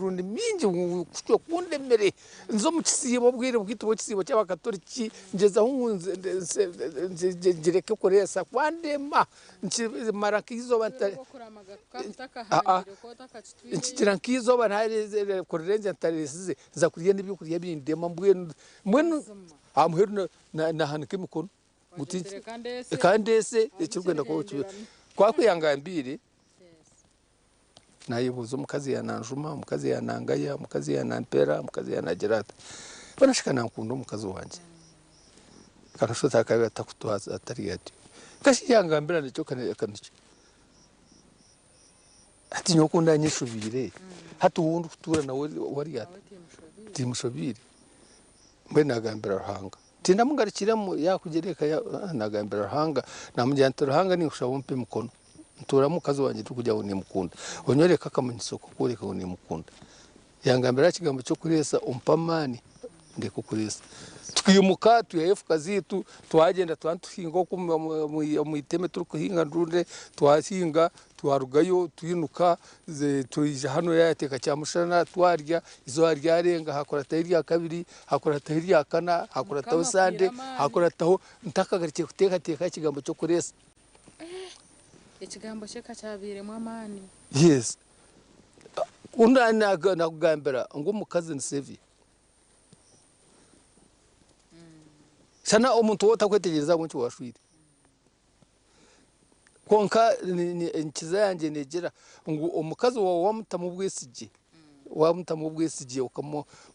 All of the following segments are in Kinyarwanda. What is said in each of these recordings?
mirundi mingi kucyo kundemere nzo mu kisibo bwire bwito kisibo cy'abakatoliki ngeza ngereke kuresa kwandema mara kizo bantare nchitira kizo banare kurenze ntaresize za kuriye n'ibyo kuriye bindema mbwe amuheru na hanike mukono mutinzi kandese ekirwenda ko kwa kwiyangambire nayibuza mukazi yananjuma mukazi yanangaya mukazi yanampera mukazi yanagerata banashika nankunda mukazi wanje kanashota akabe atakutwaza atari yati kashi yangambira nicyo kaniki ati nyokunda nyishubire hati wundi kutura nawe wari yati timushobire mbe nagambira ruhanga tinda mungarikira mu yakugereka nagambira ruhanga namujyanta ruhanga ni ushabo mpe mukono ntura mukazi wanje tukujya ni mukunda onyoreka kamunyisoko kureka ni mukunda yangambira kigambo cyo kuresa umpamani ndeko kuresa twimuka tuyefuka zitu twagenda twantuhinga ko mu iteme turi kuhinga ndunde twahinga twarugayo twinuka tuyije hano yateka cyamushana twarya izo harya arenga hakora tahiri ya kabiri hakora tahiri ya kana hakora taho sande hakora taho ntakagarikiye kuteka kigambo cyo kuresa ikigambo cyeka cyabiremo amani yes undana nakugambira ngo mukazi nsevi sana omuntu wotakwetegereza ngo washwire konka nkiza yanje negera ngo omukazi wawe wamutamubwesije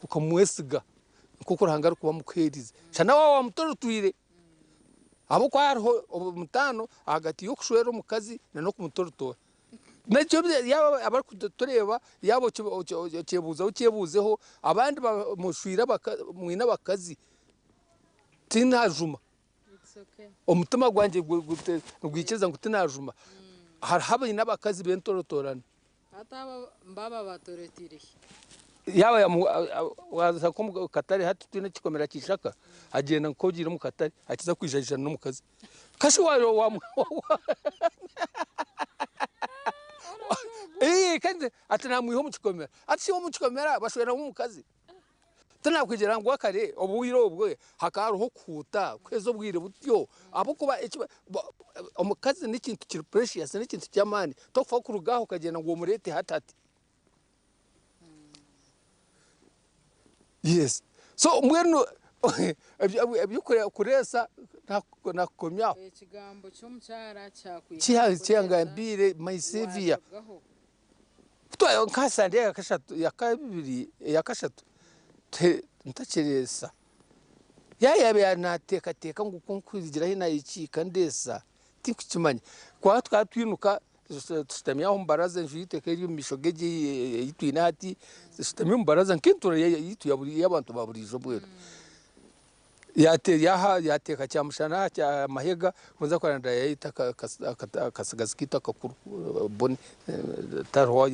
ukamwesiga kuko rahangara kuba mukwerize sana wawe wamutorutwire abo kwa hariho umutano hagati yo kushwera umukazi no kumutorutora nacyo yaba abari kutureba yabo cyebuzeho abandi bamushwira mwina bakazi tinajuma umutima gwanje gwikeza ngo tinajuma harhabe n'abakazi bentorotorana ataba mbaba batoretire yaba waza ko Katari hati twine kikomera kishaka agenda nkogira mu Katari akiza kwijajana no mukazi kashi wa kandi atanamwiho mu kikomera ati wo mu kikomera bashwera mu mukazi tanakwigira ngo akare obuyiro obwe hakaruho kuta kwezo bwire butyo abo kuba omukazi n'ikintu kiri precious n'ikintu cyamani tofa kurugaho kagenda ngo murete hatati yes so mwenu ebyukore kuresa nakomya ikigambo cy'umucyara cyangambire my savior twayo nkasande yakashatu ntakeresa yabe yanateka ngo kunkwigira hina yicika ndesa tikukimanya kwa twatwinuka tutamya umbaraza njiteka iri mishogeje yitwina hati tutamya umbaraza nkintura yitu yaburi yabantu baburijo bwero yateka cyamushana cya mahega kunza kwaranda yita kasigazikita kakuru boni tarho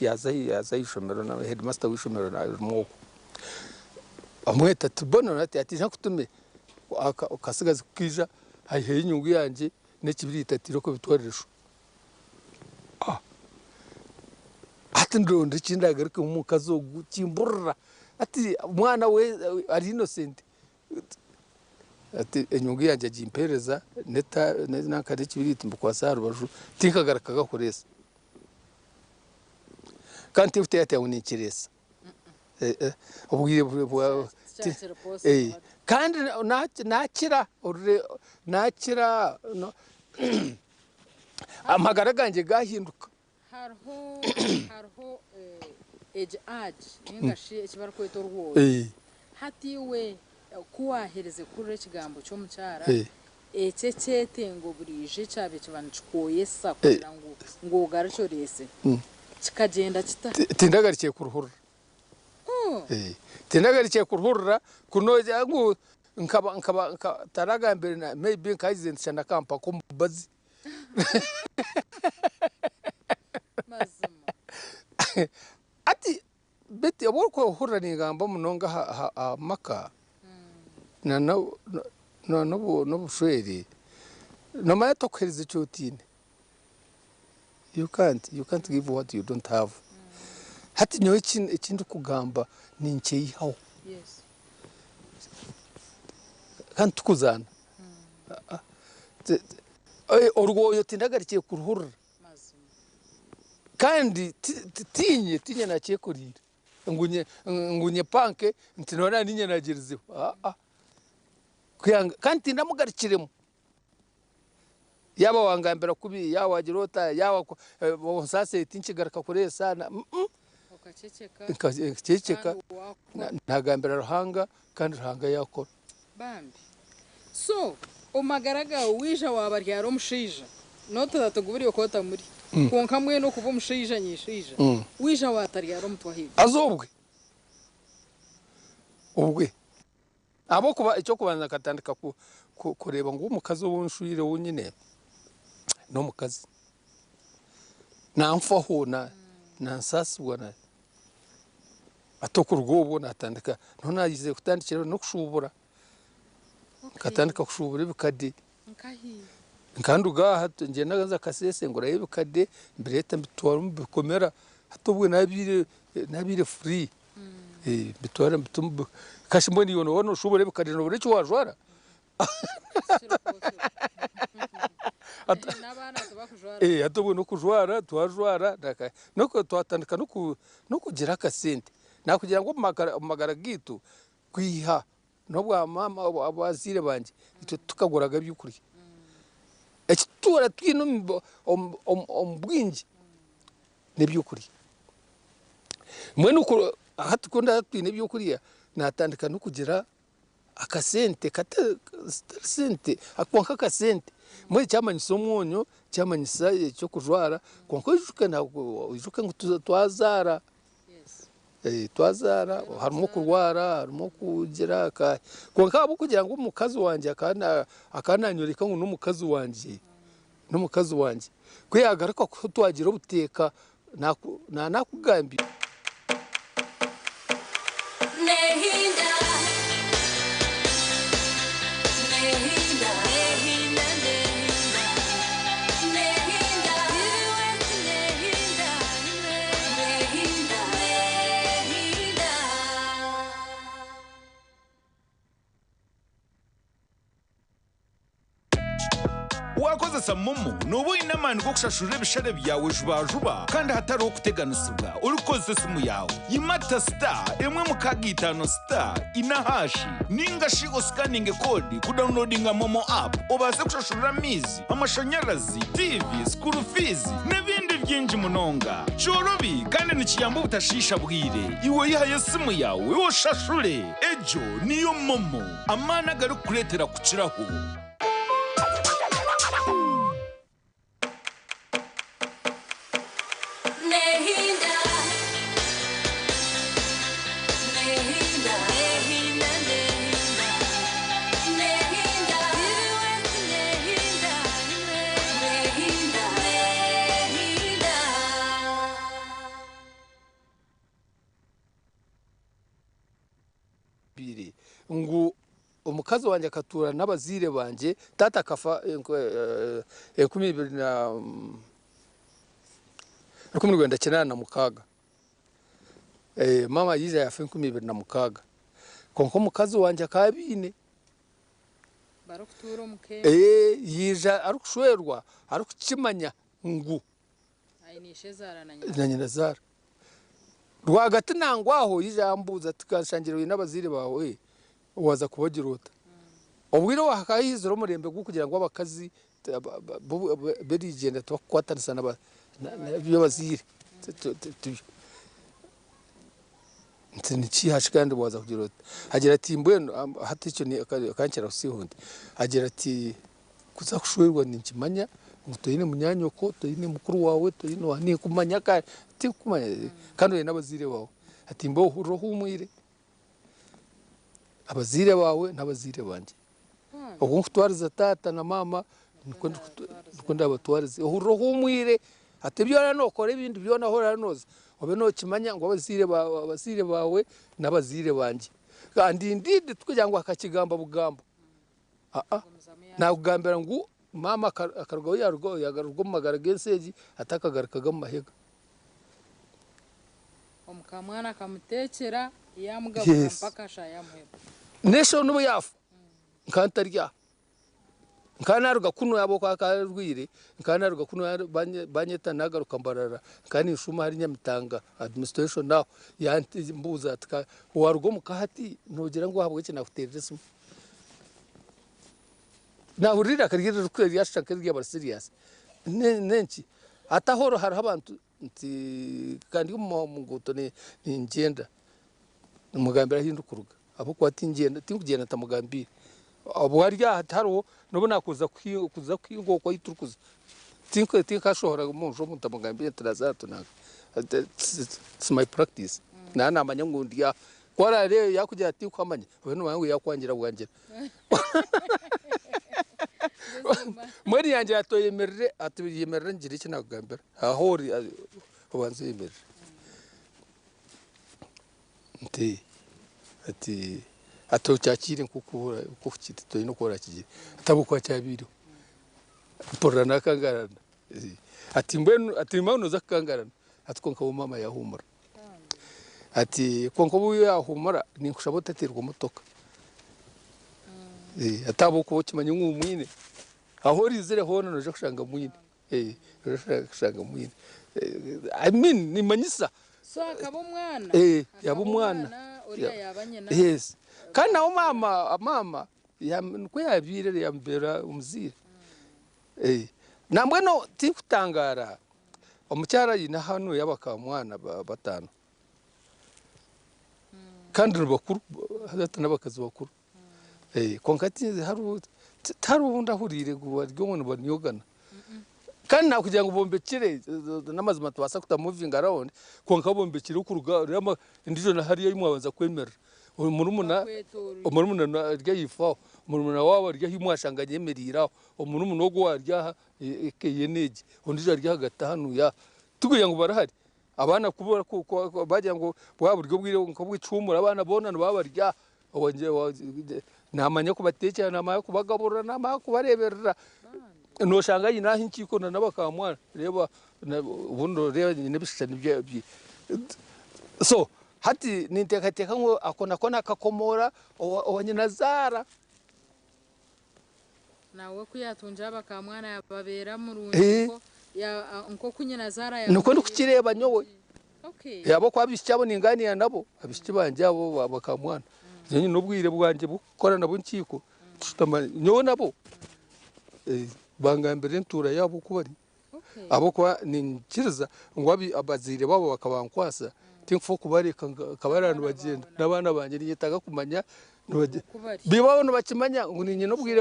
yaza ishomero na headmaster wishomero na mwoko amweta tubono nati ati ntakutume kasigaza kija hayihe inyungu yanje n'ekibirita tiro ko bitwarisho ati ndondo kindagaruke mu kazo gukimburra ati mwana we ari innocent ati inyungu yanje agimpereza neta nakade kibirita mbukwasa rubaju tinkagaraka gakoresa kandi ufite yate unikiresa ubwiye kandi nakira amagara ganje gahinduka harho age ningashi ekibara kwito rwo hati we kuwahereze kuri kigambo cyo mucyara ececete ngo burije cyabe kibanchikoyesa kugira ngo garacyo rese kikagenda tindagarikiye kuruhura tindagarikiye kuruhura kunoja ngo nkaba taragambere na maybe nkaizentsha nakampa ko mubazi mazima ati beti aboko hurra ni ngamba munonga maka no bushweri no matter kwerize cyotine you can't give what you don't have hati nyo ikindi kugamba ninkeyihaho yes kandi tukuzana orwoyo tindagarikiye kuruhurura mazima kandi tinye nakiye kurira ngunye panke ntinona ninye nagirizeho kuyanga kandi tindamugarikiremo yaba wangambira kubi yawa wagirota yawa sase tinkigaruka kuresa ukaceceka ntagambira ruhanga kandi ruhanga yakora bambi so umagaraga wija wabaryara umushija notatugubiriye kota muri konka mwe no kuva umushija nyishija wija wataryara umutwahiga azobwe ubwe abo kuba icyo kubanza katandika kureba ngo umukazi w'unshuyire wunyine no mukazi namfaho nansasibwa na atokurwobo natandika none yize kutandikira no kushubura katandika kushubura bikade nkanduga nje nagaza kasese ngora yibikade mbireta bitwara bikomera hatubwe nabire free bitwara bitumbu kashimoni yono wono shubure bikade no buri cyo wajwara atubwe no kujwara twajwara nuko twatandika no kugira akasente nakugira ngo magara gitu kwiha nobwa mama abazire banje icyo tukaguraga byukuri ekitura twino ombwingi nebyukuri mwe nuko hatukunda twine byukuri natandika no kugira akasente sente akonka akasente mwe cyamanyisa umwonyo cyamanyisa cyo kujwara konko ijuka ngo twazara twazara harimo kurwara harimo kugira konka abo kugira ngo umukazi wanje akananyurika ngo n'umukazi wanje kwiyagaruka ko twagira ubuteka nakugambi wakoze samumu nubu inamani ko kushashura ibishare byawe juba kandi hatari ukuteganusibwa urikoze simu yawe yimata star emwe mukagitano star inahashi ningashi scanning code kudownloadinga momo app obaze kushashura mizi amashanyarazi TV school fees n'ibindi byinji munonga chorobi kandi nikiyamba utashisha bwire iwe yahaye simu yawe woshashure ejo niyo momo amana garu kuretera kuciraho ngo umukazi wanje akatura n'abazire banje tata kafa 2019 na mukaga mama yiza yafe 2020 konko umukazi wanje akabine barukutura umuke yija arukushwerwa arukukimanya ngo ayinishe zara na nyina zara rwagati nangwaho yijambuza tukashangirwe n'abazire bawe waza kubagirota obwire wakayizero murembe kugira ngo abakazi berigenda twakwatanisa n'abazire nti hashikandi waza kugirota agira ati mbweno hati icyo ni akankera usihunde agira ati kuza kushwerwa ninkimanya mutoyine munyanyoko toyine mukuru wawe toyine wani kumanya kandi kumanya kandi n'abazire bawe ati mbo roho umwire abazire bawe n'abazire banje ubwo kutwariza tata na mama niko ndabatwarize roho umwire ati byo ranokore ibindi byo nahora noza obe no kimanya ngo abazire bawe n'abazire banje kandi ndinde twija ngo akakigamba bugambo nakugambira ngo mama akarugwa yagarurwa mu magara genseji atakagarukaga mu mahega omukamwana akamutekera yamugabura mpaka shayamuheba nesho nubu yafu nkantarya nkanaruga kuno yabo kwa karwire nkanaruga kuno banyeta nagaruka mbarara kandi nshuma hari nyamitanga administration now yanti mbuza tka warugo mukahati nogera ngo habwe kina kuteresa na urira karigera rukweri yashaka rya serious nenchi atahoro hari abantu nti kandi mu nguto ni ngenda umugambira hindukuruga abo kwati ngenda tingugenda tamugambira abo warya hataro nobona kuza kwingo kwa iturukuza tinka shohora umuntu mutamugambira trazatu naka it's my practice nana amanyangundiya kwara re yakujya ati kwamanya abantu bangu yakwangira bwangira muri yanje atoyemerere atuyemerere ngire iki nakugambira ahori ubanze yemerere ati atochakire nkukura ukufite to ino kora kije atabukwa cyabiro porana kangarana ati mbenu ati mauno zakangarana atkonka umama yahumura ati konko buyo yahumura ninkushabota terwa motoka atabuko kimanye nk'umwine aho rizire hono noje kushanga mwine kushanga mwine I mean ni manyisa so akaba umwana yaba umwana uriya yabanye na yes kandi nawo mama ko yabire yambera umuzire nambwe no tikutangara omucyara yina hano yabakamwana batanu kandi bakuru hata nabakazi bakuru konkati haru ndahurire guwa ryo banyogana kandi nakugira ngo bombekire namazima twasa kuta moving around konka bombekire ukuruga rama indijo na hariyo imwabanza kwemera umurumuna rya yifa umurumuna wabo rya himwashanganye yemerira umurumuna wo gwarya ekeyeneje ondijo rya gatanu ya tuguye ngo barahari abana kubura ko bajya ngo bwa buryo bwire ngo bwicumura abana bonana babarya namanya kubatekera namanya kubagaburira namanya kubareberera no shanga yina hinkiko na nabakamwana reba ubundo reba nebishani bya so hati nintekateka ngo akona akakomora owanyina zara nawe kuyatunja abakamwana yababera mu rungo ya nko kunyina zara ya nuko ndukireba nyowe okay yabo kwabishyabo ninganiya nabo abishyi banje abo bakamwana nyenye nobwire bwanje bukora nabo nkiko tutama nyo nabo bangambere ntura yabo kubari abo kwa ninkiriza ngo abazire babo bakabankwasa tinkfo kubareka kabarano bagenda nabana banje niyitaga kumanya bibaho no bakimanya ngo ninye nobwire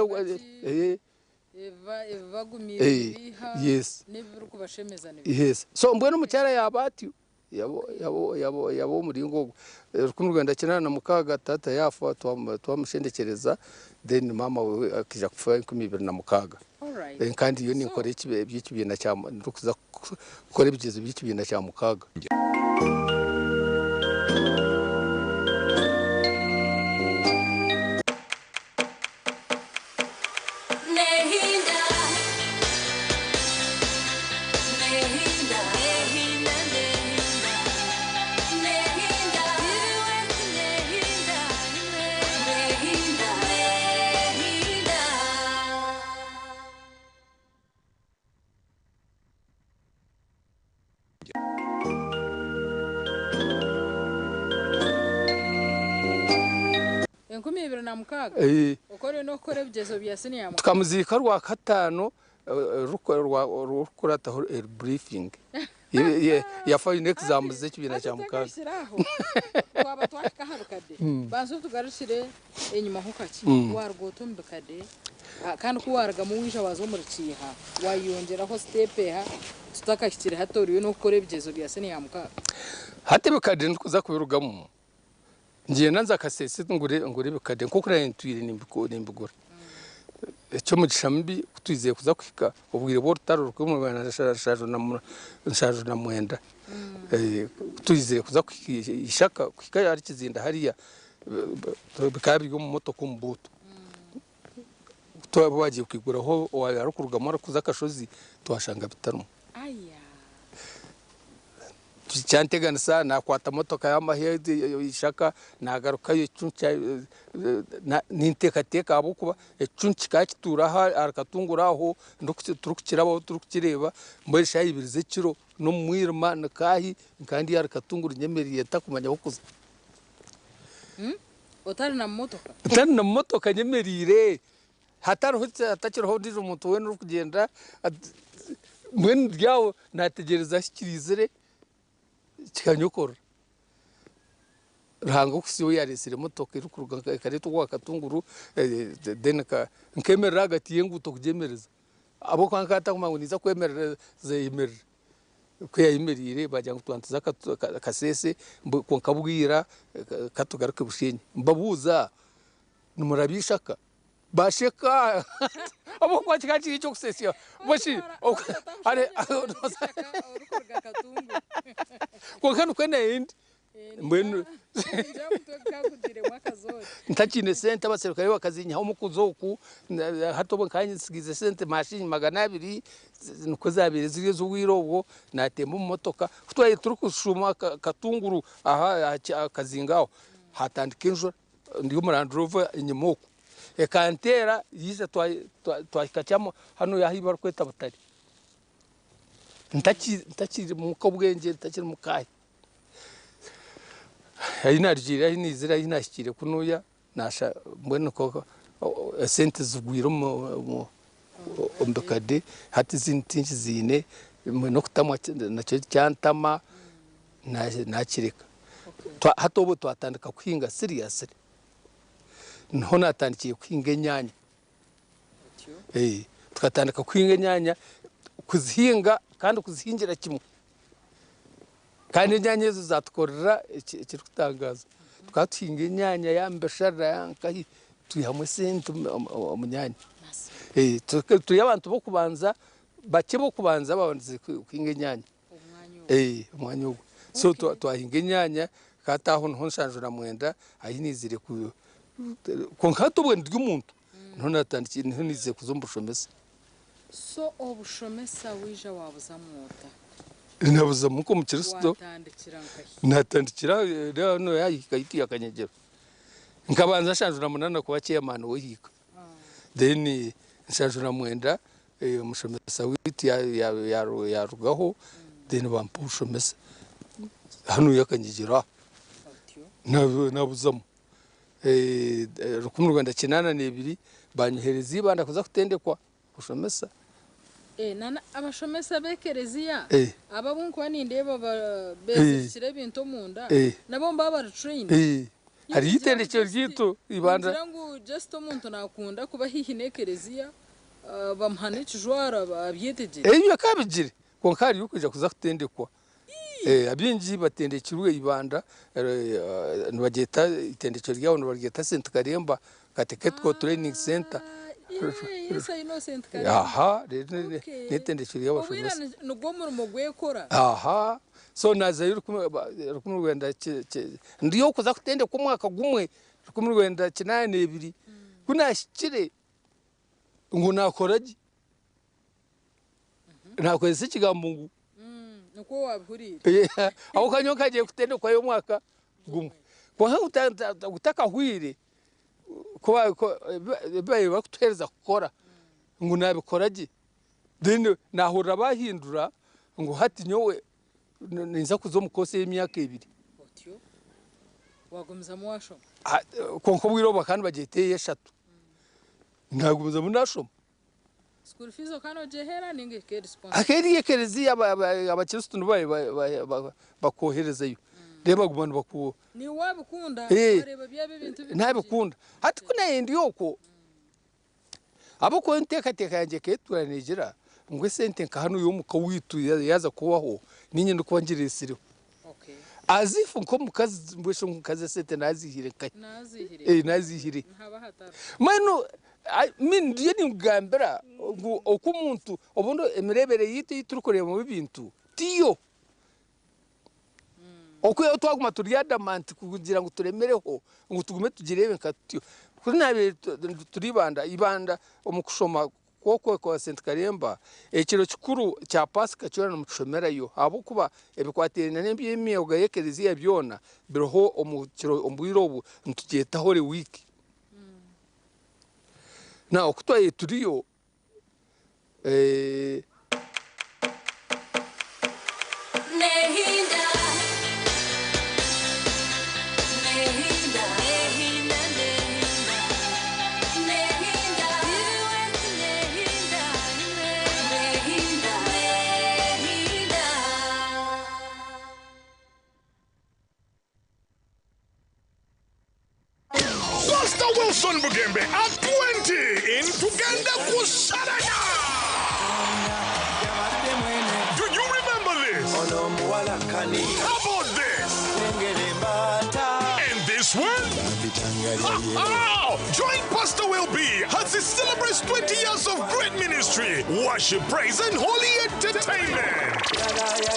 eva gumire biha yes nebiru kubashemeza yes so mbwe no mucyara yabati yabo muri ngo rukundo Rwanda kinana na mukaga tata yafa twamushendekereza then mama we akija kufa 2026 kandi iyo ninkore by'ikibina cya ndukuza kore bigezo by'ikibina cya mukaga ukore no kore bigezo bya senior tukamuzika rwa katano rukurata briefing yafa exam z'ikibina cya mukaga twaba twashika harukade banzo tugarushire enyuma hukaki wargotombekade kandi kuwarga mu wisha wazo muriciha wayongeraho step ha tutakashikire hatoriwe no kore bigezo bya senior mukaga hatebekade ndukuza kubirugamo ngiye nanza kasese ngure bikade nko intwire nimbigura cyo mugishambi kutwizeye kuza kwika ubwire bo rutaruruka mu bana shaje na mwenda twizeye kuza kwishaka kwika ari kizinda hariya bikabiri mu moto ku mbuto twabagiye kwiguraho wayarukurugamo kuza kashozi twashanga bitarmo cyanteganisa nakwata motoka y'amahedi ishaka nagaruka y'icunca n'intekateka abo kuba icunca kakitura ha arakatunguraho ndukukirabo turukireba mbesha yibirize kiro no mwirma nakahi kandi arakatungura nyemeriye takumanya ukuza utari na motoka nyemerire hatakiriho ndije umuntu we n'urukugenda mwen ryawo nategereza kirizire kikanyokora rango kusiyo yaresire motoka irukuruga kareto kwa katunguru denaka nkemerera gati yenguto kujemereza abo kwankata kumangu niza kwemerera zeyimerera kweyimerire bajya gutwantiza kasese konkabwira katugaruke bushenyi mbabuza numurabishaka basheka abo kwa kikachi cyo kusesya boshi are kwa kanu kwene indi mbenu ntachine sente abaserukare bakazinya ho mukuzoku hatobo kanyisigize sente mashini 200 nuko zabire ziri zuwirobo natemba mu motoka futwaye turukushuma katunguru aha kazingaho hatandikinjura ndiyo murandrova inyimoko ekantera yize twakachamo hano yahibar kweta batari ntaki muko bwenge ntaki mukaye ayinarjira ayinizira ayinashikire kunuya nasha mbone ko sente zugwiro mu ombekade hati zintinchi zine no kutamwa nacyo cyantama nakireka hatobo twatandika kwinga seriously nho natandikiye kwinga nyanya tukatandika kwinga nyanya kuzihinga kandi kuzihingira kimwe kandi nyanya zo zatukorera ikiri kutangaza tukatwinga nyanya yambeshara yankahi tuyahamwe sente umunyanya turi abantu bo kubanza bake bo kubanza babanze kwinga nyanya umwanya wo so twahinga nyanya kataho nho nshanjura mwenda ayinizire ku konkato bwe ndw'umuntu none atandikiye nize kuzombushomesa so obushomesa wija wabuzamwota nabuza muko mu Kristo natandikira no yayikayiti yakanyegera nkabanza shanjura munana kuba chairman wohika then shanjura mwenda umushomesa witi yarugaho then bampushomesa hano yakanyegera nabuzamo rukumu Rwanda kinana n'ebiri banyohereza ibanda kuza kutendekwa kushomesa nana abashomesa bekereziya ababunko nindeba bezishire bintu munda nabo mbaba train hari itendekero ryito ibanda ngo just umuntu nakunda kuba hihinekereziya bamhane kijwara babyeteje yakabigire konkari yukuja kuza kutendekwa abinji batendekirwe ibanda nibageta itendekero ryawo nibageta Saint Karemba kateketko training center yes I know Saint aha netendekero y'abashomesa nubwo murimo gwekora aha so naza rukumu Rwanda ndiyo kuza kutende ku mwaka gumwe rukumu Rwanda 82 kunashikire ngo nakoraje nakwese kigambo nuko wabhurira aho kanyo kagiye kutende kwa yo mwaka gumwe kwa utaka hwire kuba baye bakuthereza gukora ngo nabikoraje then nahura bahindura ngo hati nyowe ninza kuzomukose y'imyaka 2 otyo wagumza mwasho konko bwiro bakandi bagiteye 3 nagumza munashoma school fees okano jehera ninge ke response akeri yekerezi abakiristu nubaye bakoherezayo reba gumana bakuwo ni wabukunda bareba byabe bintu ntabikunda hati kuna yendi yoko abo ko nteka yanje keturanijira ngwe sente nka hano yo mukawitu yaza kubaho ninye ndukwangirisire okay azifu nko mukazi mbwesho mukaze sente nazihire kai nazihire ntaba hatara mano min ndiye ni ngambera ngo okumuntu obundo emirebere yiti turukoreye mu bintu tiyo okuyo twaguma turi adamant kugira ngo turemereho ngo tugume tugirebe nkatiyo kuri nabe turibanda ibanda omukushoma koko kwa St Karemba ekiro kikuru kya Pasika cyona mutushomerayo abo kuba ebikwatirana n'eby'emyuga y'ekereziya byona biroho omukiro ombwiro obu ntugetaho le wiki na okutwaye turiyo Pastor Wilson Bugembe at 20 in Tuganda Kusaraya. Do you remember this? How about this? And this one? Join Pastor Will B as he celebrates 20 years of great ministry, worship, praise, and holy entertainment.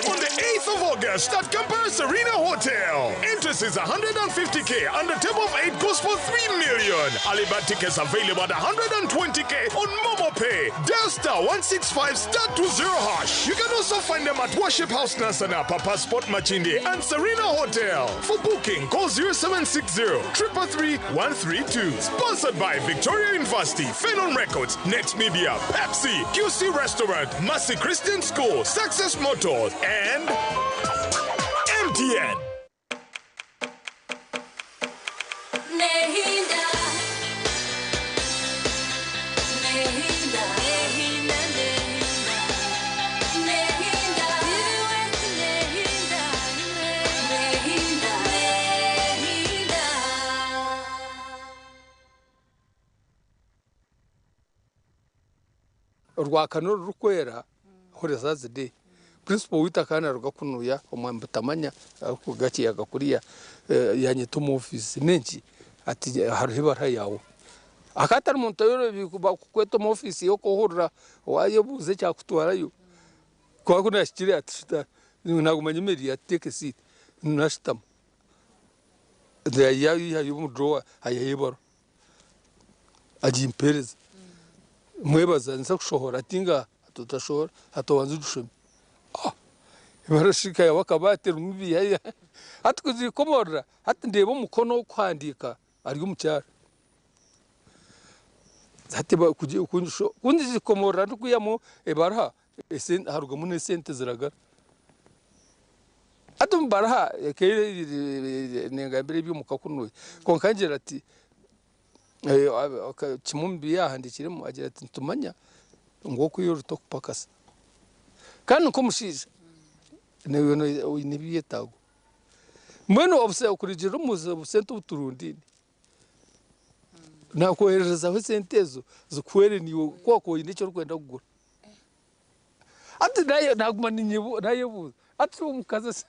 On the 8th of August at Campus Arena Hotel. Interest is 150K and the table of 8 goes for 3 million. Alibaba tickets available at 120K on MomoPay. Dial star 165 star 20 hash. You can also find them at Worship House Nasana, Papa Sport Machindi, and Serena Hotel. For booking, call 0760 333 132. Sponsored by Victoria University, Phenom Records, Next Media, Pepsi, QC Restaurant, Massey Christian School, Success Motors, and MTN. Rwakano rukwera horeza zide principal witakana rugakunuya omwambutamanya kugaki yagakuriya yanyetuma office nenki ati haruhibara yawo akatari muntu yoro bikuba kweta mu office yo kohurra wayebuze cyakutwarayo kwa kuna shikiri atishita nagumanye meri ateke seat nashtam ya yumudrowa ayayibara ajimpereza mwebaza nsa kushohora tinga tutashora hatowanze dushome barashika yabakabatera umubi yaya atkuzikomora hati ndebo mukono wo kwandika ari umucyara hati ba kunzikomora ndukuyamo ebaraha esen harugamo ne sente ziragara atum baraha kere nengambere byumukakunuye konkangera ati kimumbi yahandikiremo agira ati tumanya ngo kuyoruto kupakasa kandi uko mushize nibiyetago mwene obuse okurijira umuze busente ubuturundini nakohereza aho sentezo zikwere niwo kwako indicyo rukwenda kugura ati nayo naguma ninyibu nayo ati umukaza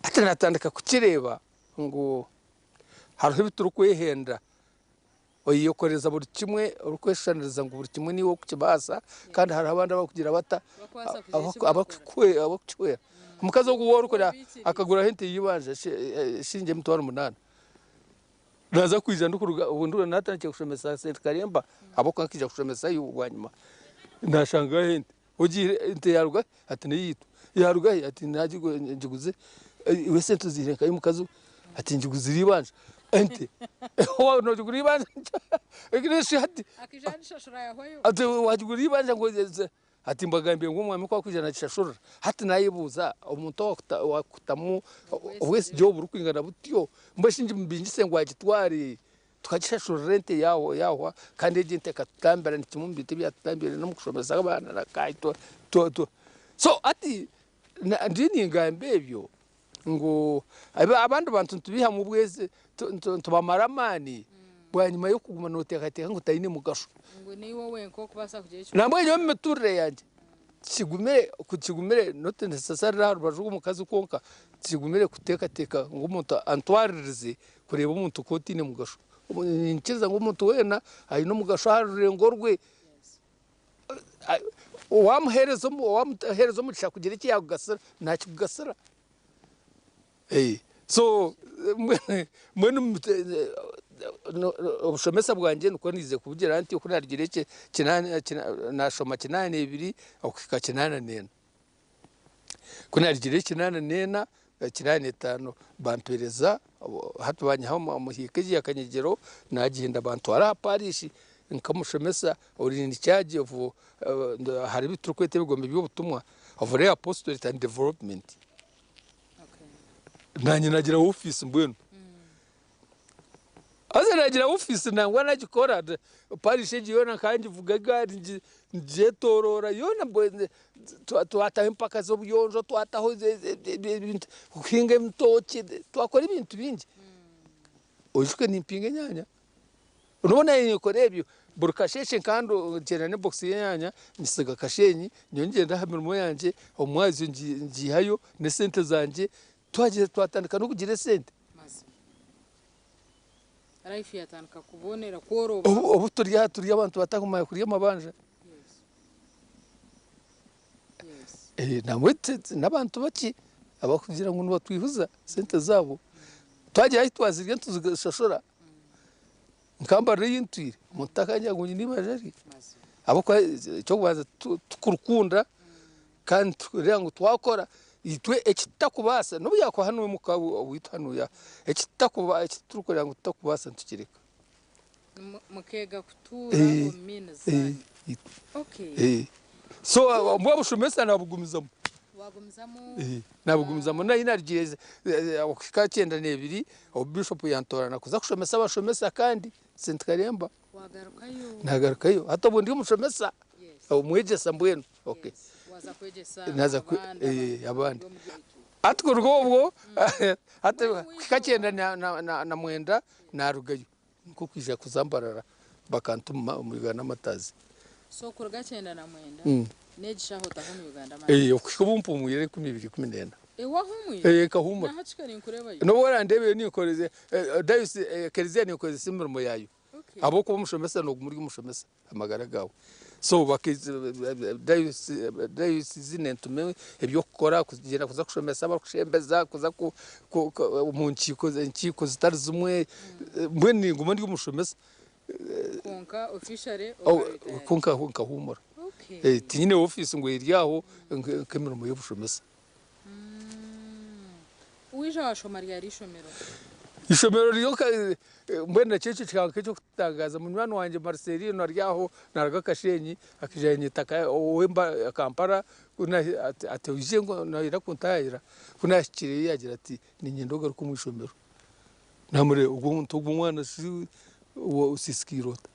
ati natandika kukireba ngo hariho ibiturukwehenda oyiyokoreza buri kimwe urukweshaniriza ngo buri kimwe niwo kukibasa kandi hari abandi abakugira bata abakwera umukazi wo guhora akagura hente yibanje shinge mutwara 8 naza kwiza ndukuruga ubundura natangiye kushomesa St Karemba aboko akija kushomesa y'ubwanyuma ndashanga hente ugiye hente yaruga ati niyitu yaruga ati nagigo njiguze wese tuzireka y'umukazi ati njiguze ribanje ente wa no juguri banje egreshi hati akijanisha shura yahoyo ati wajuguri banje ngo ati mbagambiye ngo umwami kwa kwijana cishashura hati nayibuza umuntu wakutamu wese job rukwingana butyo mbashinje mbingise ngo agitwari tukagishashura rente yaho kandi ejente katambera ntimumbite byatambere no mukushomeza abana nakaito to so ati ndini ngambebyo ngo abandi bantu tubiha mu bweze tubamaramani bwanyuma yo kuguma notekateka ngo tayine mugasho ngo ni wowe nko kubasa kugira cyo nambwe yo meturre yanje kigumire note necessary rubaju umukazi konka kigumire kutekateka ngo umuntu antwaririze kureba umuntu kotine mugasho nkiza ngo umuntu wena ayi no mugasho harurengo rwe wamuherezo mu cyakugera iki yagugasira nta kigugasira so mwene obushomesa bwanjye nuko nize kubugira nti kuri arigireke nashoma 8-2 okufika 8-4 kuri arigireke 8-4 8-5 bampereza hatu banyaho muhikeje yakanyegero nagihinda abantu ara parishi nkamushomesa urindi cyaje of hari biturukwete bigombe by'ubutumwa of the apostolate and development. Nanjye nagira office mbwenu aza nagira office nangwa nagikora parishi yona kandi vugaga nje torora yona twataho impaka zo buyonjo twataho kuhinga imtoki twakora ibintu bingi ojuke nimpinge nyanya urabona yikora ebyo burukasheshe kandi ngena ne box yanya nisiga kashenyi nyongera ndahamirimo yanje omwazi ngihayo ne sente zanje twagiye twatandika no kugira sente life yatanka kubonera koroba ubu turi abantu batakumaya kuri amabanja namwete n'abantu baki abakugira ngo batwihuza sente zabo twagiye ahitwazirye tuzigashashora nkambara y'intwire mutakanya ngo nibajari abo cyo kubaza tukurukunda kandi rero ngo twakora itwe ekitakubasa no byako hano mukabu withanuya ekiturukorera ngo tutakubasa ntukireka mukega kutura ominazani okay so mwa bushomesa nabugumizamo nabugumizamo na inarigeze okika 9-2 obishop yantorana kuza kushomesa abashomesa kandi Saint Karemba nagarukayo hata bundi umushomesa umwegesa mbwenu okay waza kwegesa naza abandi atko rwobwo hata kikagenda na mwenda narugayo nko kwija kuzambarara bakantuma mu Uganda matazi so kurga 9 na mwenda negishaho taho mu Uganda matazi okubumpumuyire 2019 wahumuye kahumura nahachikari nkurebayo no warandebe nikoreze dayusi kerizia nikoreze simurimo yayo abo ko mushomesa no muri mushomesa amagara gawe so dayusi zinentume ebyo kukora kugenda kuza kushomesa abakushembeza kuza mu nkiko zitari zimwe mbweni ngumo ndi mushomesa konka officially konka humura tinyine office ngo iriyaho nkemirimo y'ubushomesa uija washomari yari ishomero ishomero ryo mbwena cece cyanke cyo kutangaza munywano wanje Marcelino aryaho naraga kashenyi akijanye taka wemba Kampala kuna atewije ngo naira kuntayira kuna kire yagira ati ni nyendoga ruko mwishomero namure ubwo muntu umwana si usiskirota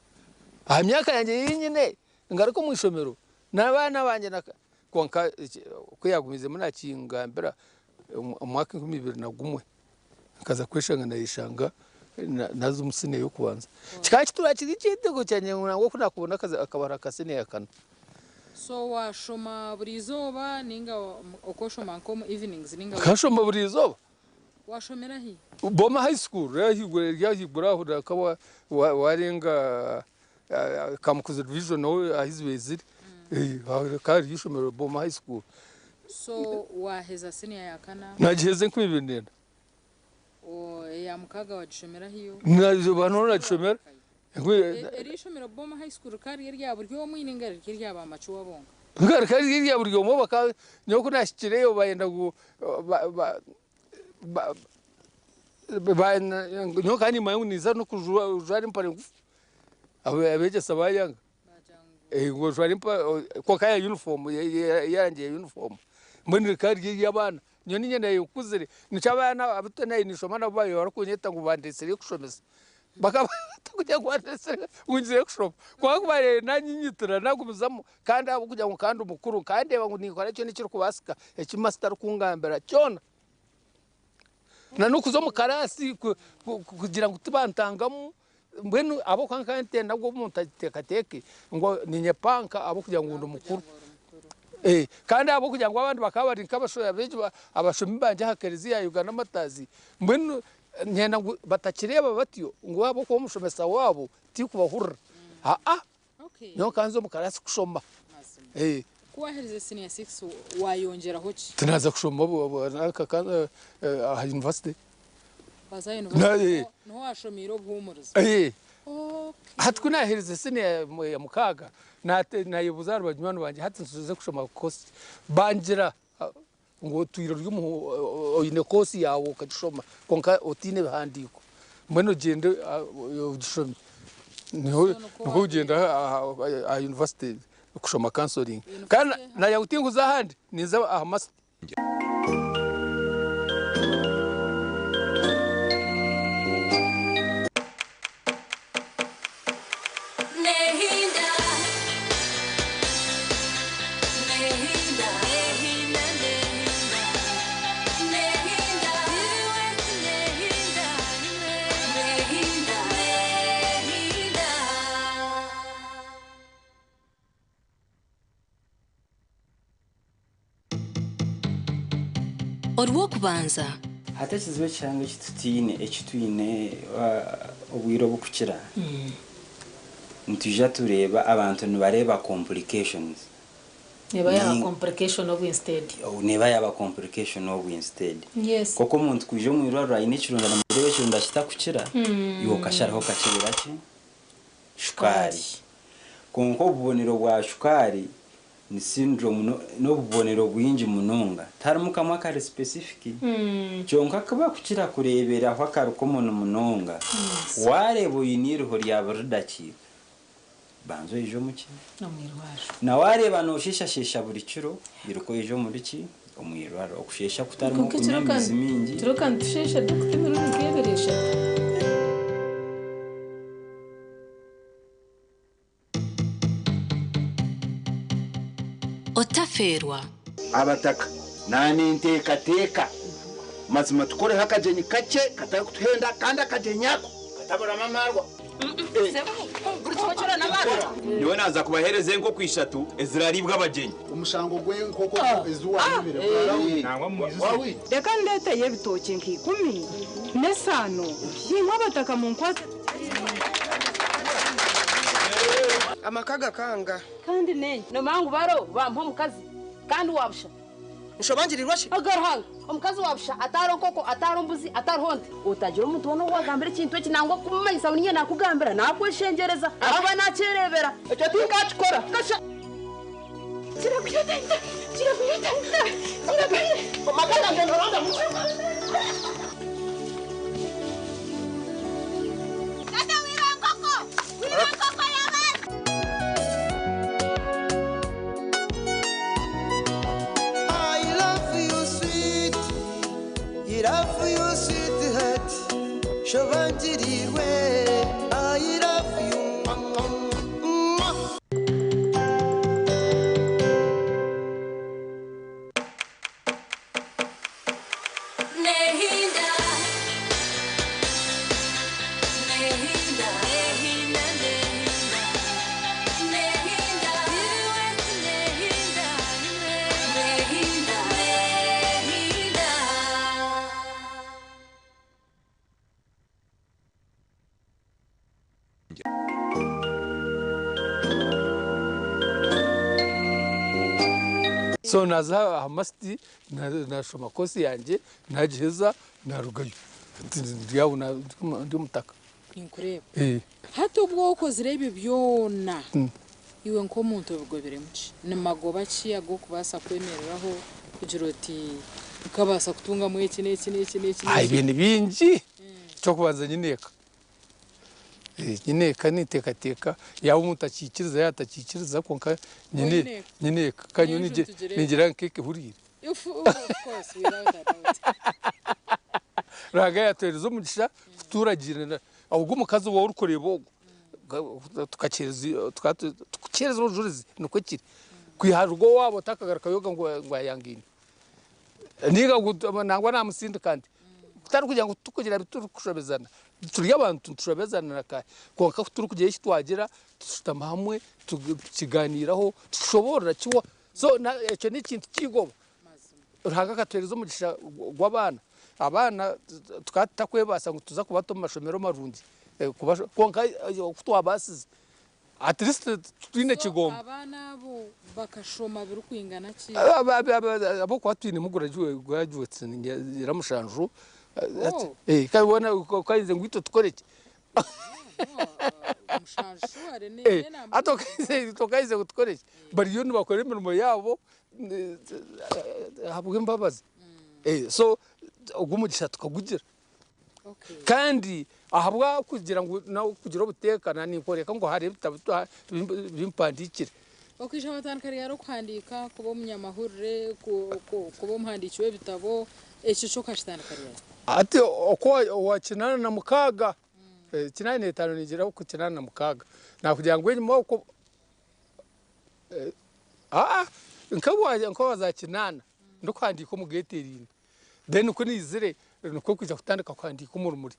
myaka yanje yinyine ngaruko mwishomero nabana banje konka kuyagumize munakingambira umwaka 2021 kaza kweshanga nayishanga nazo umusine yo kubanza kikachi turakiri cyitego cyanye ngo kunakubona kaza akabara kasine yakana so washoma burizoba ninga okoshoma nko evenings ninga kashoma burizoba washomera hi Boma High School yahigura aho akaba warenga kamukuze division no ahizweziri kari yishomero Boma High School so waheza senior yakana nagiheze kwibinena ya mukaga wajishomera hiyo nazo banona jishomera erishomera Boma High School kari yari buryo mwininga riri yaba amacu wabonga ngari kari yari yaburyo mo baka nyoko nashikireyo bayenda go ba nyoka ni mayuniza no kujwara impare ngufu abeje sabayanga ngo jwara impare ko kaya uniform yanjye uniform mbonire kari y'abana nyoni nyene yukuzire nicabana abutana inishoma nabo bayo barakunyeta ngo bandesere kushomeza bakaba kujya kwandesera ungiye kushoma kwa kubare nanyinyitira nagumuzamo kandi abo kujya ngo kandi umukuru kandi ngo nikora cyo nikiro kubasika ekimaster kungambera cyona na nukuzo mu karasi kugira ngo tubantangamo mbwenu abo kankante nabwo muntatekateke ngo ninyepanka abo kugira ngo umukuru kandi abo kugira ngo abandi bakabari nk'abashoya beje abashumi banje hakerezi ya Uganda matazi mbwenu nyena batakireba batiyo ngo abo ko mushomesa wabo ti kubahurra okay nyo kanzo mu karasi kushomba kuwahereze senior 6 wayongera hoki tunaza kushomba aka university baza Na- university no washomiro bwumuriza hatwe nahereze sine ya mukaga nayibuza rubajimano banje hati nsuze kushoma kosi bangira ngo tuyiro ry'umu oyine kosi yawo ukashoma konka otine handiko mweno gende ugishome niho ugenda a university kushoma counseling kana na yawutinguza handi niza ahmas Orwo kubanza hatekerezwa cyangwa ekitwine obwiro bukukira ntujya tureba abantu nibareba complications neba ya complication of instead yes koko umuntu kuje mu irwara ine kirunda na murebe kirunda kitakukira yo kasharaho kakibira ki shukari konko ubonero bwa shukari ni syndrome no bubonero bwinji mununga taramuka makare specific cyonka kaba kukira kurebera aho akaruko mununga warebo yiniriho ryabaridaki banzo ejo muki no mwirwara na wareba no shishashesha buri kiro iruko ejo muri ki umwirwara okushesha kutarimo kunyamizi mingi turokan tushesha dukutemero ngeberesha otaferwa abataka nani nteka mazima tukore hakajenyi kake kataka kutuhenda kandi akajenyako katabura mamarwa niwe naza kubahereze nko kwishatu eziraribwa abagenyi umushango gwe nkoko ezuwa nibire nangwa muyizi reka ndeteye bitoke nk'ikumi n'esano yinkwa abataka mu nkwate amakaga kanga kandi nenye no mangu baro bampa mukazi kandi wabusha nshobangirirwa shi agarhanga omukazi wabusha ataro koko ataro mbuzi ataro honde utagira umuntu wono wagambira ikintu kinangwa kumanyisa bunye nakugambira nakweshengereza aba nacerebera icyo tingakikora gasha kirakuyotenda amakaga ngendoronda mutima Kata wirangoko yaman love you, sweetheart. Shovangirirwe. I love you. So naza hamasti na shoma kosi yanje najiheza na rugayo ndiyawo na ndi mutaka inkureba hato bwoko zirebe byona iwe nko muntu bigobere muci ni magoba ki ago kubasa kwemereraho kugira uti ukabasa kutunga mu iki n'iki ai ibintu bingi cyo kubanza nyineka nyineka nitekateka yawe umuntu akikiriza yatakikiriza konka nyineka kanyoni ningira nkeke hurire of course without a doubt raga yatereza umugisha turagirana ahubwo umukazi wawe urukoreye bogo tukakereza ubujurizi nuko kiri kwiharwo wabo takagaruka yoga ngo yangine niga nangwa namusinde kandi kutari kugira ngo tukugira biturukushobezana turi abantu tushobezana naka konka turi kugira iki twagira tutama hamwe tukiganiraho tushobora kiwa so icyo ni ikintu kigoba raga katereza umugisha gw'abana abana tukatakwebasa ngo tuza kubato mu mashomero marungi konka kutwabasize at least twine kigomba abana bo bakashoma biru kwingana ki abo kwa twine mugura graduates iramushanju kabona kayize ngwito tukoreke umushashware ne ato kayize gutukoreke bari yo bakora imirimo yabo habwe imbabazi so ugumugisha tukagugira kandi ahabwa kugira ngo nawe kugira ubutekana nikoreka ngo hari bimpandikire okisha batankari yaro kwandika kuba umunyamahurire kuba umuhandikiwe bitabo echo cyo kashitankari ati uko wakinana na mukaga kinane 5 nigira uko kinana na mukaga nakugira ngo nyuma uko nko wazakinana ndo kwandika mu geterine then uko nizire nuko kuja kutandika kwandika umurumuri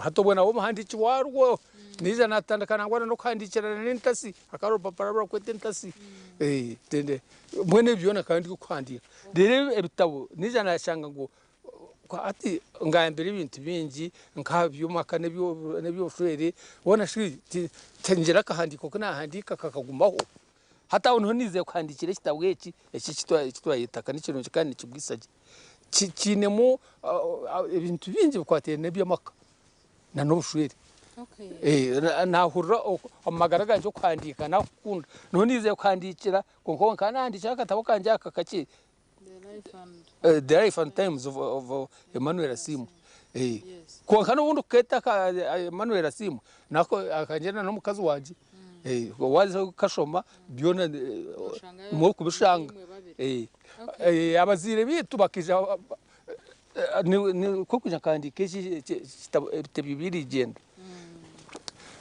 hatobona wo muhandiki warwo niza natandikana ngwana no kwandikirana n'intasi akaro papara kwete intasi tende mwene byona kandi kwandika rero ebitabo niza nashanga ngo ati ngayambere ibintu bingi nkabyumaka nebyo frere wona shi tengera kahandiko kana handika kakagumaho hata uno nize kwandikira kitabo iki kitwa yitaka n'ikintu kandi kibwisaje kinemo ibintu bingi bikwateye nebyamaka na n'ubushwere nahurira amagara cyo kwandika nakunda nonize kwandikira kuko kanandikira katabo kanje akakaki the life and times of Emmanuel Asimu ko kana wundi keta ka Emmanuel Asimu nako akagenda no mukazi wanje wazi kashoma byona mu kubishanga abazire bitu bakija ni kukuja kandi keshi bibiri genda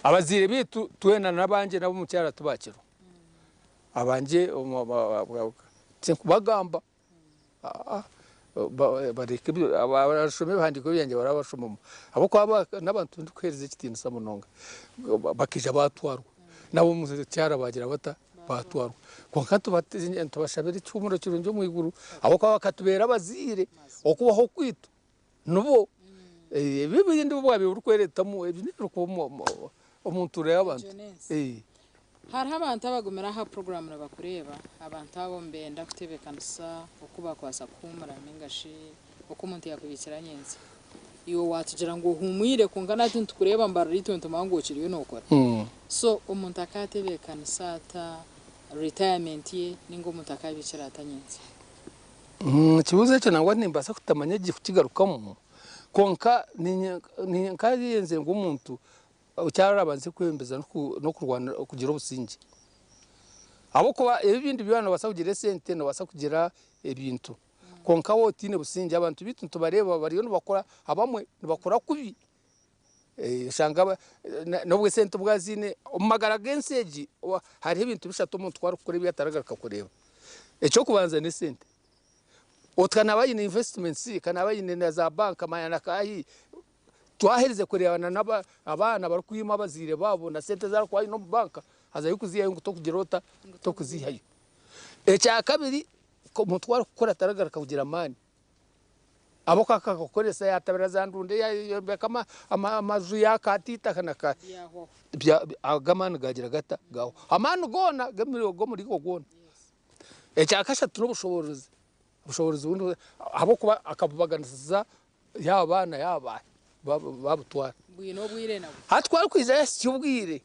abazire bitu twena nabanje nabo mucyara tubakiro abanje bagamba bareke abarashome bandiko byanjye barabashoma abo kwa nabantu ndikwereze kitini samunonga bakija batwarwa nabo mucyara bagira bata batwarwa kwa tubateze tubashabira icyumuro kirunje mu iguru abo kwa bakatubera abazire okubaho kwitu nubo bibindi bwabe urukweretamo ibintu ko umuntu rero abantu hari abantu abagomera ha program bakureba abantu abo mbenda kutebekanisa okuba kwasa kumara mingashi uko umuntu yakubikira nyenzi iyo watugira ngo humwire kungana tuntu kureba mbarari tuntu mango kiriyo nokora so umuntu akatebekanisa ata retirement ye ningo umuntu akabikira atanyenzi kibuze cyo nangwa nimbasa kutamanya gikigarukamo konka ni nkari yenze ngo umuntu ucyarabanze kwembeza no kurwana kugira ubusingi abo kuba ibindi byana basa kugira sente no basa kugira ebintu konka wotine busingi abantu bitu tubareba bari no bakora abamwe bakora kubi shanga no bwe sente bwazine umagara genseji hari ibintu bishatu umuntu twara kure byataragaraka kureba ecyo kubanza ne sente otkana bayine investments kana bayine na za bank mayana kahi twahereze kurebana naba abana bari kuyima abazire babo na sente za kwa no bank haza yukuziya ngo tokugirota tokuzihayo echa kabiri ko mutwara gukora taragaraka kugira mani abo kaka kokoresa yatabira za ndunde ya kama amazu yakatita kanaka bya agamana gagira gata gaho amanu gona gamiro go muri go gona echa kasha turubushoboruzi ubushoboruzi bundi abo kuba akabubaganiza yabana yabaye babutwara bwino bwire nabo hatwara kwiza cyubwire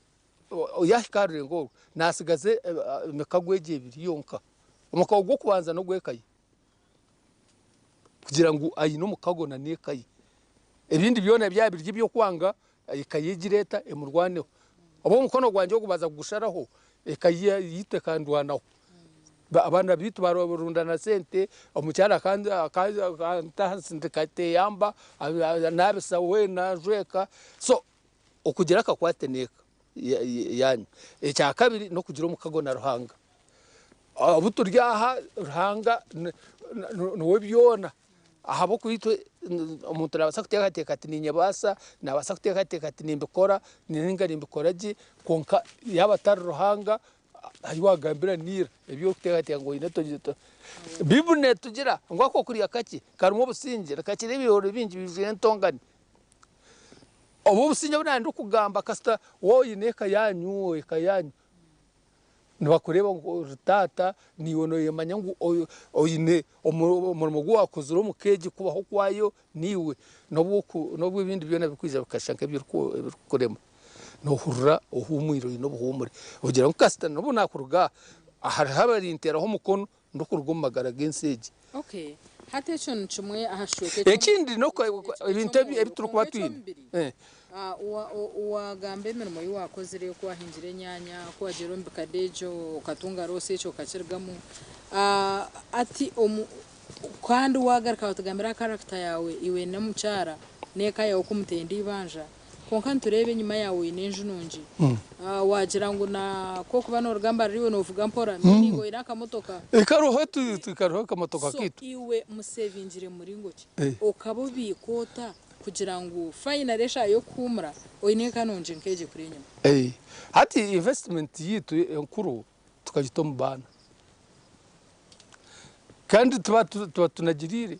yahikarure ngo nasigaze mekagweje biri yonka umukabo gwo kubanza no gwekaye kugira ngo ayi no mukago na nekaye ibindi byona byabirye byo kwanga ikayigireta emurwaneho abo mukono gwanje wo kubaza gusharaho ekaye yitekandwanaho abana bitu barurundana sente omucyara kandi akantahasindikate yamba nabisa we na jweka so okugira kakwateneka yanyu ecya kabiri no kugira umukago na ruhanga abuturyaha ruhanga no byona ahabo kwitwe umuntu arabasa kuteka ati ninyabasa nabasa kuteka ati nimbikora niningari mbikoraje konka yabatari ruhanga ayiwagambira nira ebyo kuteka ngo inatoje bibune tugira ngo ako kuri akaki karimo busingira kakire ibihoro bingi bivuye ntongani obo businja bunandi kugamba kasta woyineka yanyu ekayanyu nibakureba ngo tata niwono yemanya ngo oyine umurimo gwakoze ro mukeje kubaho kwayo niwe nobwo ibindi byona bikwiza bikashanka birukurema no hurra ohumwiro no buhumure ugira ngo kasita no nakuruga ahari habarinteraho mukono ndokurugomagara genseje. Okay, hate cyo ncumwe ahashweke ekindi no ibintu ebiturukuba twine uwagambe imirimo y'uwakoze rero ko wahinjire nyanya ko wagera mbikadejo ukatunga rose cyo kacirgamo ati kandi wagaruka utagambira character yawe iwe na mucara neka yawe kumutende ibanja konka turebe nyuma yawe n'enje nunji wagira ngo na ko kuba no rugamba riwe no vuga mpora mini ngo iraka motoka ikaroho tukaroho kamotoka kitu iwe musevingire muri ngoki ukabubikota kugira ngo final esha yo kumra oyineka nonje nkeje kuri nyuma hati investment yitu enkuru tukagito mubana kandi tuba tunagirire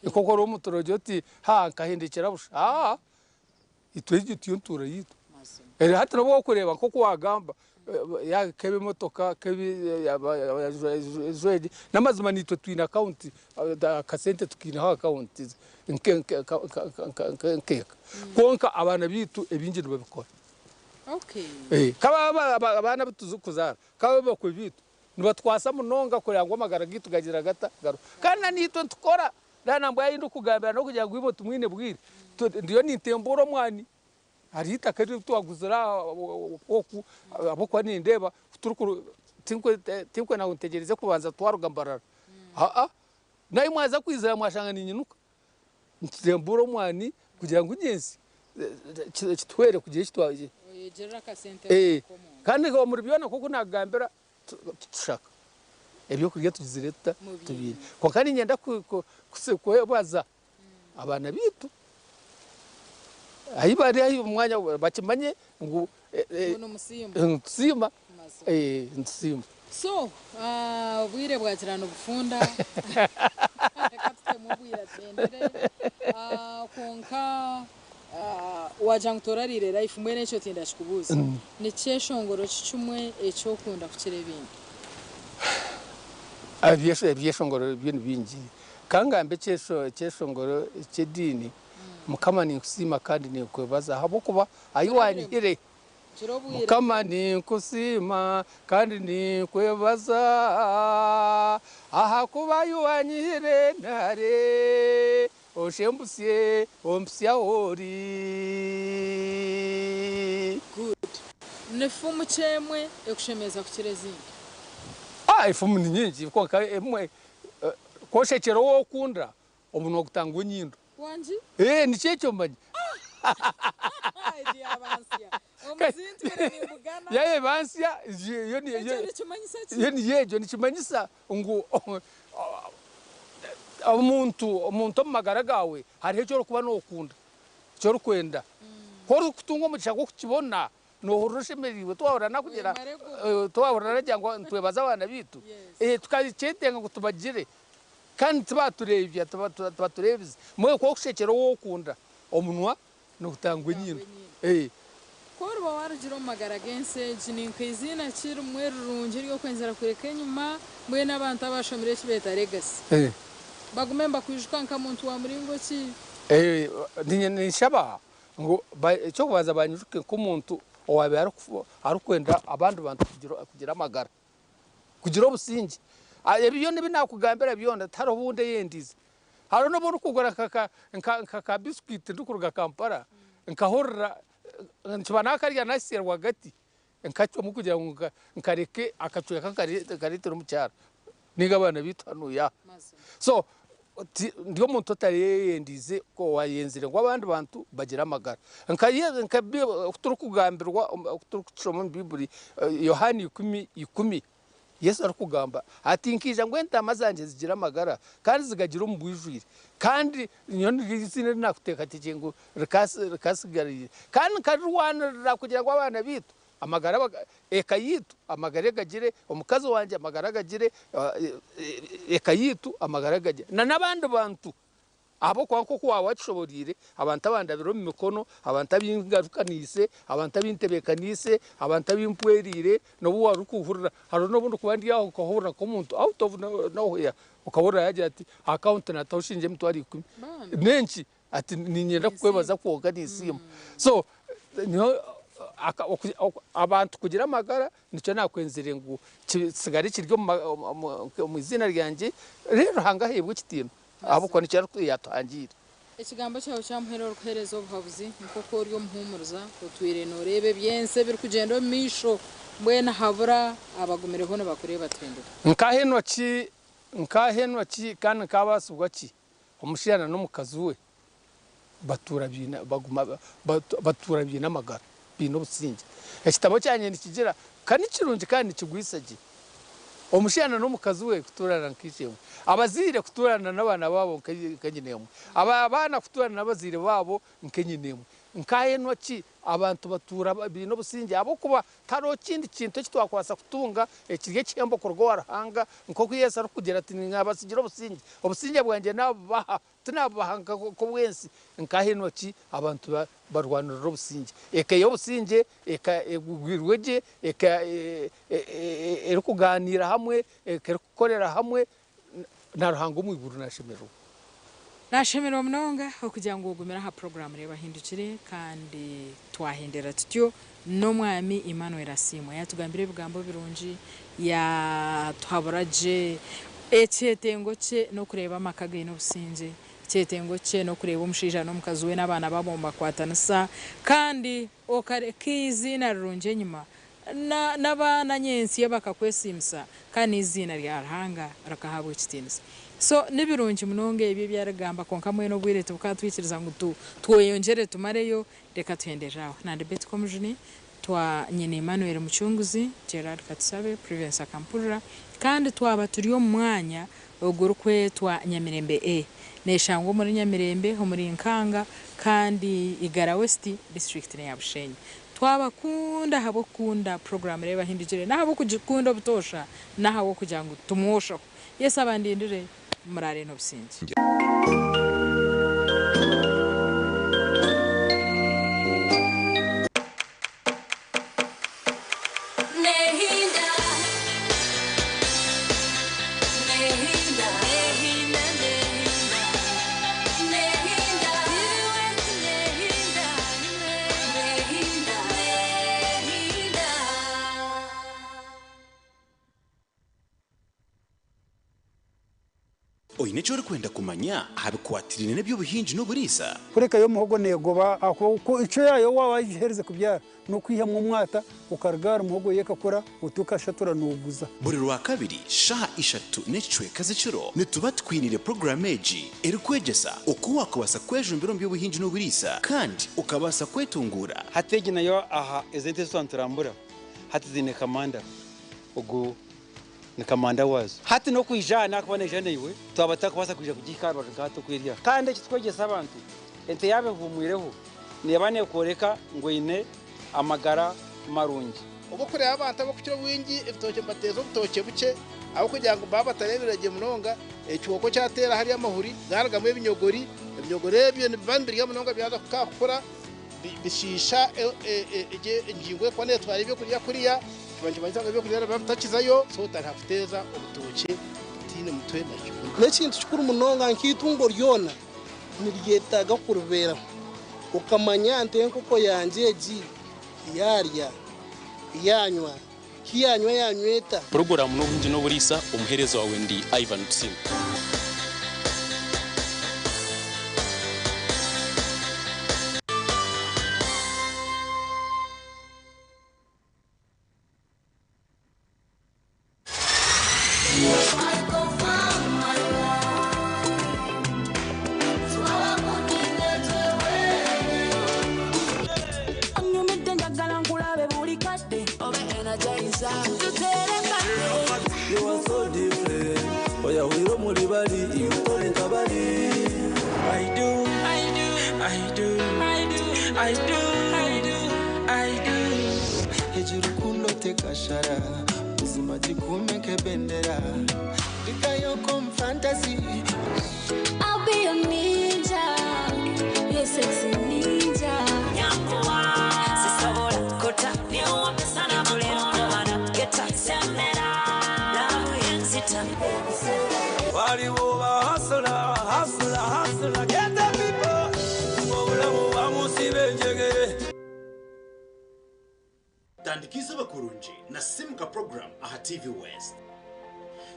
ikoko ro mutoroje oti ha kahindikira busha itweje tuyuntura yitu hati nabo kureba koko wagamba ya kebe motoka kebe zoedi namazima nitwe twina account kasente tukina account nkeka konka abana bitu ebinjiro babikora. Okay, kaba abana bituzukuzara kaba bakwe bitu nibatwasa munonga kurya ngo magara gitu gagira gata garo kana nitwe tukora nambwa yindu kugambira no kugira ngo ibo tumwine bwire ndiyo nitemboro mwani harita kari twaguzira oku abokwa nindeba turukuru tinkwe na untegereze kubanza twarugambarara nayi mwaza kwizera mwashanga ninyinuka ntemboro mwani kugira ngo ugenzi kitwere kugiye kitwaje gerera ka center kandi ngo muri byona kuko nagambira tushaka ebyo kurya tugizireta tubiri ko kandi nyenda kubaza abana bitu ayibari ayi umwanya bakimanye ngo nsimba nsimba so bwire bwakirano bufunda kattemubwira tendere konka wajang torarire life mwene cyo tinda shikubuza ni cyeshongoro cyumwe ecyo kunda kukirebindi avyeshongoro bintu bingi kangambe cyeshongoro cyedini mukama ni kusima kandi ni kwebaza habo kuba ayiwanire mukama ni kusima kandi ni kwebaza aha kuba ayiwanire ntare oshembusie ompsia ori good nefumu chemwe ekushemeza kukirezinga ifumu ni nyingi ko emwe ko shekero wo kunda omuno gutanga nyindo wanji ni cyecho mbanyi idi abansia omuzintire ni bugana yaye bansia yoni yejo ni kimanyisa ngo umuntu magara gawe hari cyo kuba no kunda cyo rukwenda ko kutunga mu cyago kukibona no horushemeriwe twahorana kugira twahorana cyangwa ntwebaza abana bitu tukabicyetenga kutubagire kandi tubaturebye tubaturebize mwe ko kushekero wo kunda omunwa no gutangwa nyino korwa warugiro magara gense jininka izina kiri mwe rurungi ryo kwenzera kureka nyuma mwe n'abantu abashomire kibeta legacy bagumemba kwijukanka muntu wa muringo ki ni shaba ngo cyo kubaza banyuruke ko muntu owabe arukwenda abandi bantu kugira amagara kugira obusingi ebiyo nibi nakugambira byonda taro bunde yendize haro no buru kugura nka biscuit ndukuruga Kampala nkahorra nkibana karya nasirwa gati nkacyo mu kugira ngo nkareke akacuya karitero mu cyaro niga abana bitanuya so ndio muntu tariyendize ko wayenzire ngo abandi bantu bagira amagara nkabiye turukugambirwa turukucoma mu Bibuli Yohani 10:10 Yesu arakugamba ati nkija ngo entamazanje zigira amagara kandi zigagira umubwijwire kandi nyoni izina nakuteka tije ngo rikasigariye kandi karwana kugira ngo abana bitu amagara ekayitu amagara gagire omukazi wanje amagara gagire ekayitu amagara gagire na nabandi bantu abo kwa ko wawashoborire abantu abandabiro mu mikono abantu abingarukanise abantu abintebekanise abantu abimpwerire no buwa rukuvurira haro no bundu kubandi yaho kohura ko muntu out of nowhere ukabura yaje ati account na tawushinje mtu ari 10 nenshi ati ninyenda kwebaza koga nisimo so niho abantu kugira amagara nicyo nakwenzere ngo sigari kiryo mu izina ryanjye rero hangahebwe kitino abo kwa nicyo yatangira ikigambo cyawe cyamuhero ruherezo buhavuzi niko ko ryo muhumuruza utwire no rebe byense biri kugenda misho mbwena habura abagumire hono bakore batwende nkaheno ki kandi kabasubwa ki umushirana no mukazuwe baturabina baguma baturabina amagara bino businge ekitabo cyanye nikigira kandi kirunje kandi kigwisage omushana no mukazuwe kuturana nkishemwe abazire kuturana nabana babo kanyinemwe abana kuturana nabazire babo nkenyinemwe nkaheno ki abantu batura bino businge abo kuba taro kindi kintu kitwakwasa kutunga ekirye cyembo korgo warahanga nko kuyesa kugera ati nkabasigira obusinge bwanje nabaha tunabahanga ko bwensi nkaheno ki abantu barwanira obusinge ekayo businge ekagwirweje eri kuganira hamwe eri kukorera hamwe naruhango mu iguru nashemero mnonga okugira ngo ugumira ha program reba hindukire kandi twahindera tutyo no mwami Emmanuel Asimo yatugambire bigambo birunji ya twaburaje echetengo che no kureba amakaga ino businze echetengo che no kureba umushija no mukazuwe n'abana babomba kwatanisa kandi okare kizina rurunje nyuma n'abana nyensi yabakakwesimsa kandi izina rya Ruhanga rakahabwe kitinisa so nibirungi munonge ibyo byaragamba konka mwe no bwire tukatwikiriza ngo twoyongere tumareyo reka tuhendejaho nande bet komujuni twa nyine Emmanuel Muchunguzi Gerard Katsabe Province Kampura kandi twaba turiyo mwanya ogurukwe twa Nyamirembe neshango muri Nyamirembe ho muri Nkanga kandi Igara West district ya Bushenyi twabakunda habo kunda program reba hindugire nahabo kujikunda butosha nahabo kugira ngo tumwosha yesa bandindire murare no businge Oinechore kwenda kumanya habikwatirine nebyo buhinji no burisa kureka yo muhogo negoba ako ico yayo wabahereze kubyara no kwihamwa umwata ukargara muhogo yekakora utukashatura nuguza buri rwa kabiri shaha ishatu necwe kaziciro nituba twinire programeji eri kwegesa uko wakabasa kwejumbiro mbyo buhinji no burisa kandi ukabasa kwetungura hatege nayo aha ezente santurambura hatizine kamanda ugo ni kamanda wazo hati no kwijana kubona jane iwe twabata kubasa kuja kugikaba gato kwiriya kandi kitwegesa abantu ente yabe humwireho nebane koreka ngo ine amagara marungi ubu kure abantu abo kucyo wingi ifitoke batezo butoke buke abo kugira ngo baba tareberaje munonga ecyoko cyatera hari amahuri garaga mu binyogori ebyo ni bambiriye munonga byaza kukakora bishisha ingingo kwa netwari byo kurya kuriya banje banzanga byo kurya batakizayo so tarafuteza ubutoke tine mutwe nacyo nekintu cyukuru munonga nkitungo ryona niriyetaga kurubera ukamanya ntenko ko yanje ji yarya yanywa kiyanywa yanyweta program no bunji no burisa umuherezo wawe ndi Ivan Tsim I'll be a million. over, hustler, hustler, hustler. Get the people. Mubulamu bamusibenjege. Tandikiza bakurunji na Simka program aha TV West.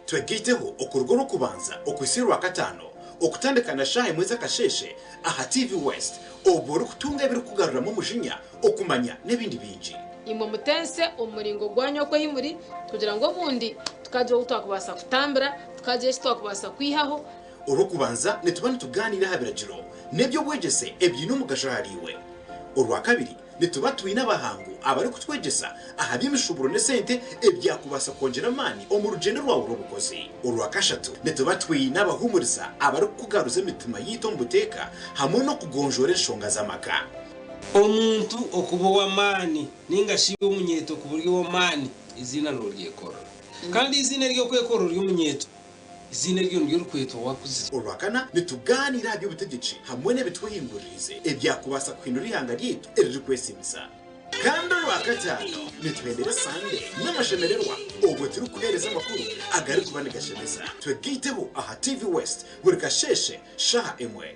Twegiteho okurugoro kubanza okwisirwa katano okutandikana shahe mweza kasheshe aha TV West oboro kutunga biri kugarura mu mujinya okumanya nebindi binji imwe mutense umuringo gwanyo ko himuri kugira ngo bundi tukaje utakubasa kutambira tukaje twakubasa kwihaho urukubanza netubane tuganira habiragiro nebyo bwegese ebyino mugashahariwe urwa kabiri nitubatuye n'abahangu abari kutwegesa ahabyimishuburo ne sente ebyakubasa kongera mani omurugendo rwawo rubukozi urwa kashatu nitubatuye n'abahumuriza abari kugaruza imitima yitombuteka hamwe no kugonjora inshonga z'amaka omuntu okubowa mani ninga shiwe umunyeto ku buryo wo mani izina n'uryekora kandi izina ryo kwekora ry'umunyeto izina ryo n'urukweto wakuze urwakana nituganira by'ubutegetsi hamwe n'ebitwihingurize ebyakubasa kwinura ihanga ryitu eri kwesimisa kandi urwakatano nitwendera sande n'amashemererwa ubwo turi kuhereza amakuru agari kubanegashemeza twegiteho aha TV West buri kasheshe shaha emwe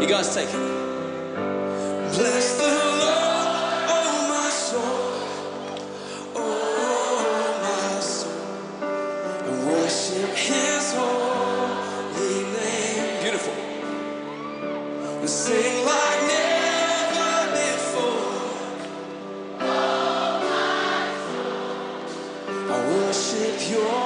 You guys take it. Bless the Lord, oh my soul, oh my soul, and worship His holy name. Beautiful. And sing like never before. Oh my soul, I worship Your